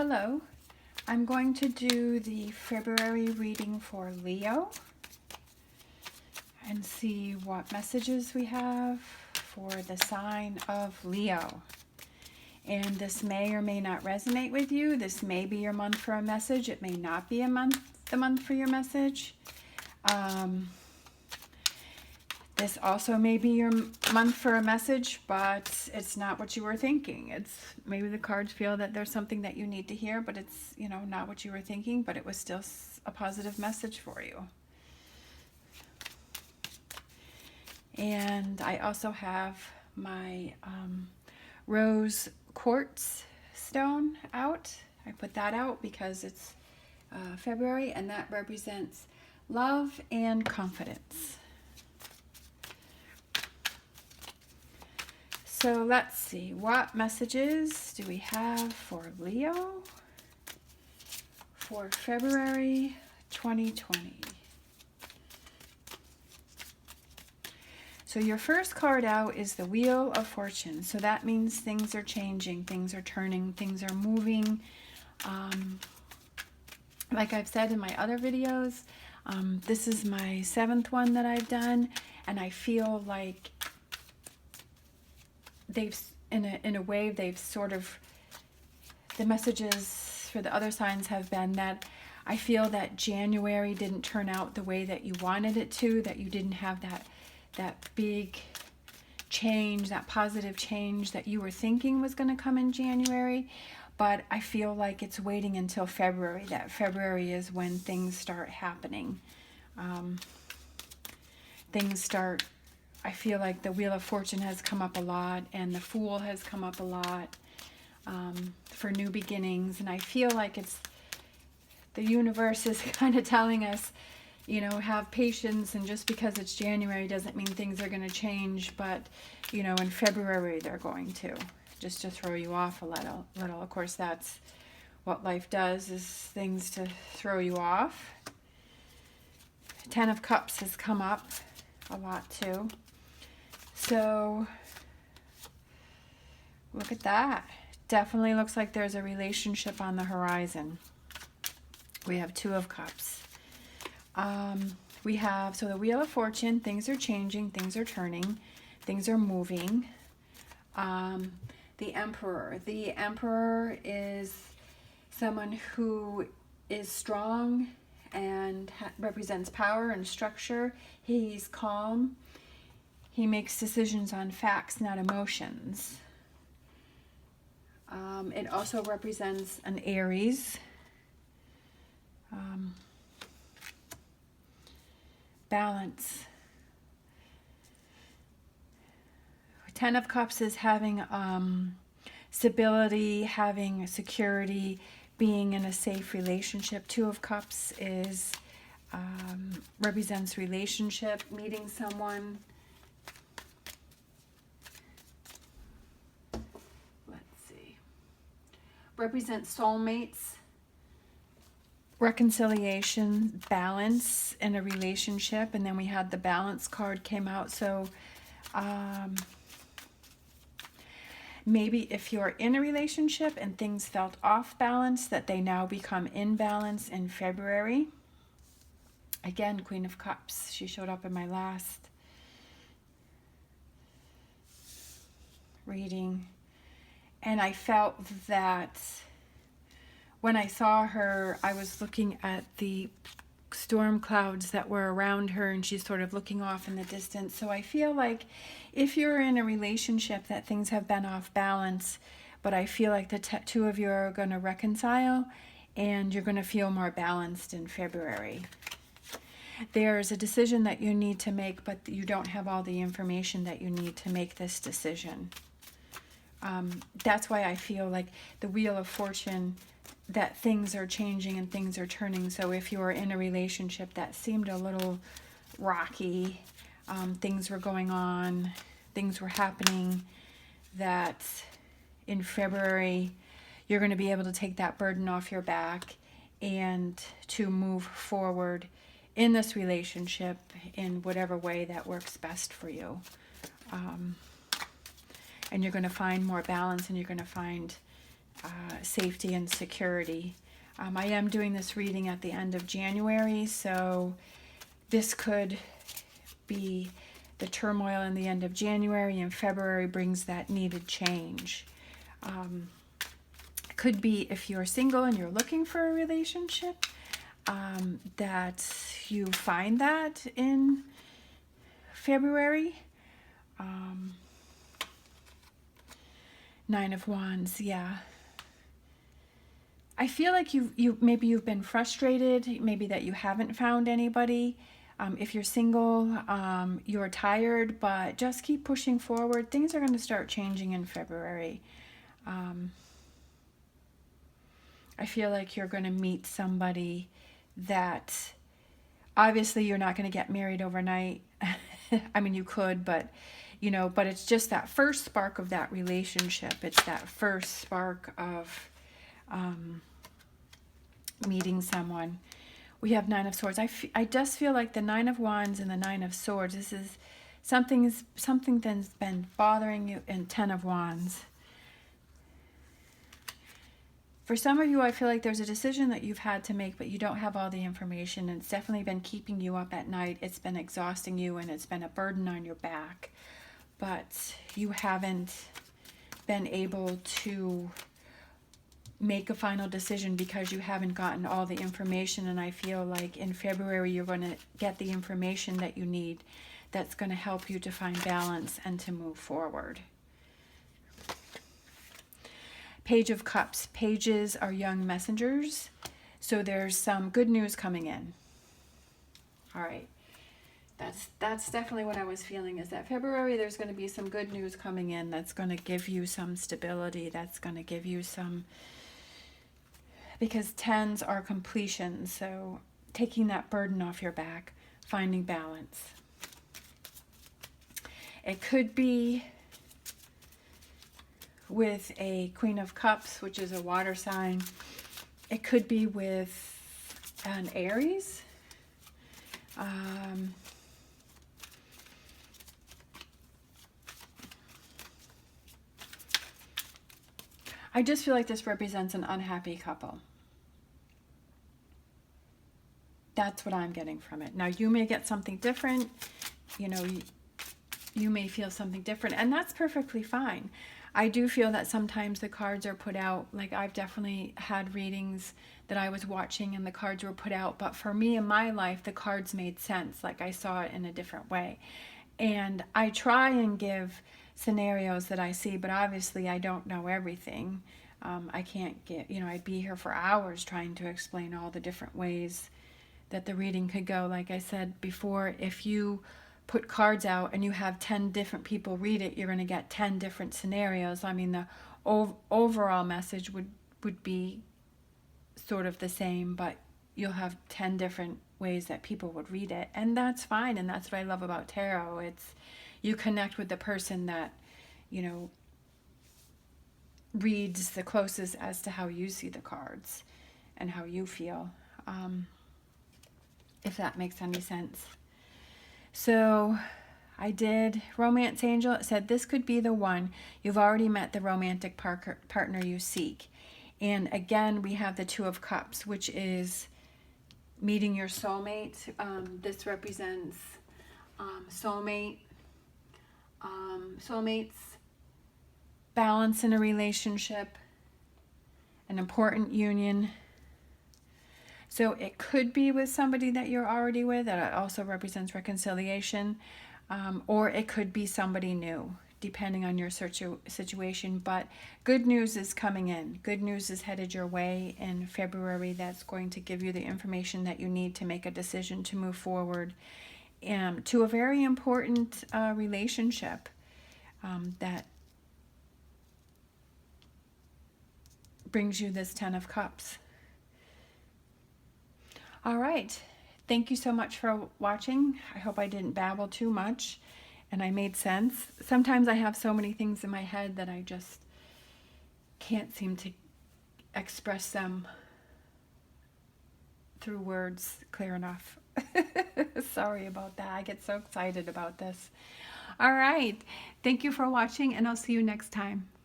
Hello, I'm going to do the February reading for Leo and see what messages we have for the sign of Leo. And this may or may not resonate with you. This may be your month for a message. It may not be the month for your message. This also may be your month for a message, but it's not what you were thinking. It's maybe the cards feel that there's something that you need to hear, but it's, not what you were thinking, but it was still a positive message for you. And I also have my rose quartz stone out. I put that out because it's February, and that represents love and confidence. So let's see, what messages do we have for Leo for February 2020? So your first card out is the Wheel of Fortune. So that means things are changing, things are turning, things are moving. Like I've said in my other videos, this is my 7th one that I've done, and I feel like they've, in a way, they've sort of, the messages for the other signs have been that I feel that January didn't turn out the way that you wanted it to, that you didn't have that big change, that positive change that you were thinking was going to come in January. But I feel like it's waiting until February. That February is when things start happening. I feel like the Wheel of Fortune has come up a lot, and the Fool has come up a lot for new beginnings. And I feel like the universe is kind of telling us, have patience, and just because it's January doesn't mean things are going to change, but, in February they're going to, just to throw you off a little. Of course, that's what life does, is things to throw you off. 10 of Cups has come up a lot too. So, look at that. Definitely looks like there's a relationship on the horizon. We have 2 of Cups. We have, so the Wheel of Fortune, things are changing, things are turning, things are moving. The Emperor. The Emperor is someone who is strong and represents power and structure. He's calm. He makes decisions on facts, not emotions. It also represents an Aries. Balance. 10 of Cups is having stability, having security, being in a safe relationship. 2 of Cups is represents relationship, meeting someone. Let's see. Represents soulmates, reconciliation, balance in a relationship. And then we had the Balance card came out. So maybe if you're in a relationship and things felt off balance, that they now become in balance in February. Again, Queen of Cups. She showed up in my last reading. And I felt that when I saw her, I was looking at the storm clouds that were around her, and she's sort of looking off in the distance. So I feel like if you're in a relationship that things have been off balance, but I feel like the 2 of you are going to reconcile, and you're going to feel more balanced in February. There's a decision that you need to make, but you don't have all the information that you need to make this decision. That's why I feel like the Wheel of Fortune, that things are changing and things are turning. So if you are in a relationship that seemed a little rocky, things were going on, things were happening, that in February you're going to be able to take that burden off your back and to move forward in this relationship in whatever way that works best for you. And you're going to find more balance, and you're going to find safety and security. I am doing this reading at the end of January, so this could be the turmoil in the end of January, and February brings that needed change. Could be if you're single and you're looking for a relationship, that you find that in February. Nine of Wands, yeah. I feel like maybe you've been frustrated, maybe that you haven't found anybody. If you're single, you're tired, but just keep pushing forward. Things are going to start changing in February. I feel like you're going to meet somebody that, obviously you're not going to get married overnight. I mean, you could, but but it's just that first spark of that relationship. It's that first spark of meeting someone. We have Nine of Swords. I just feel like the Nine of Wands and the Nine of Swords, this is something that's been bothering you, and Ten of Wands. For some of you, I feel like there's a decision that you've had to make, but you don't have all the information, and it's definitely been keeping you up at night. It's been exhausting you, and it's been a burden on your back, but you haven't been able to make a final decision because you haven't gotten all the information. And I feel like in February, you're going to get the information that you need that's going to help you to find balance and to move forward. Page of Cups. Pages are young messengers. So there's some good news coming in. All right. That's definitely what I was feeling, is that February there's going to be some good news coming in that's going to give you some stability. That's going to give you some, because tens are completion. So taking that burden off your back, finding balance. It could be with a Queen of Cups, which is a water sign. It could be with an Aries. I just feel like this represents an unhappy couple. That's what I'm getting from it. Now, you may get something different. You may feel something different, and that's perfectly fine. I do feel that sometimes the cards are put out, like I've definitely had readings that I was watching and the cards were put out, but for me in my life, the cards made sense, like I saw it in a different way. And I try and give scenarios that I see, but obviously I don't know everything. I can't get, I'd be here for hours trying to explain all the different ways that the reading could go. Like I said before, if you put cards out and you have 10 different people read it, you're going to get 10 different scenarios. I mean, the overall message would be sort of the same, but you'll have 10 different ways that people would read it, and that's fine. And that's what I love about tarot. It's you connect with the person that reads the closest as to how you see the cards and how you feel, if that makes any sense. So I did Romance Angel. It said this could be the one. You've already met the romantic partner you seek. And again, we have the Two of Cups, which is meeting your soulmate. This represents soulmates, balance in a relationship, an important union. So it could be with somebody that you're already with. That also represents reconciliation. Or it could be somebody new, depending on your situation. But good news is coming in. Good news is headed your way in February. That's going to give you the information that you need to make a decision to move forward to a very important relationship that brings you this Ten of Cups. All right. Thank you so much for watching. I hope I didn't babble too much and I made sense. Sometimes I have so many things in my head that I just can't seem to express them through words clear enough. Sorry about that. I get so excited about this. All right. Thank you for watching, and I'll see you next time.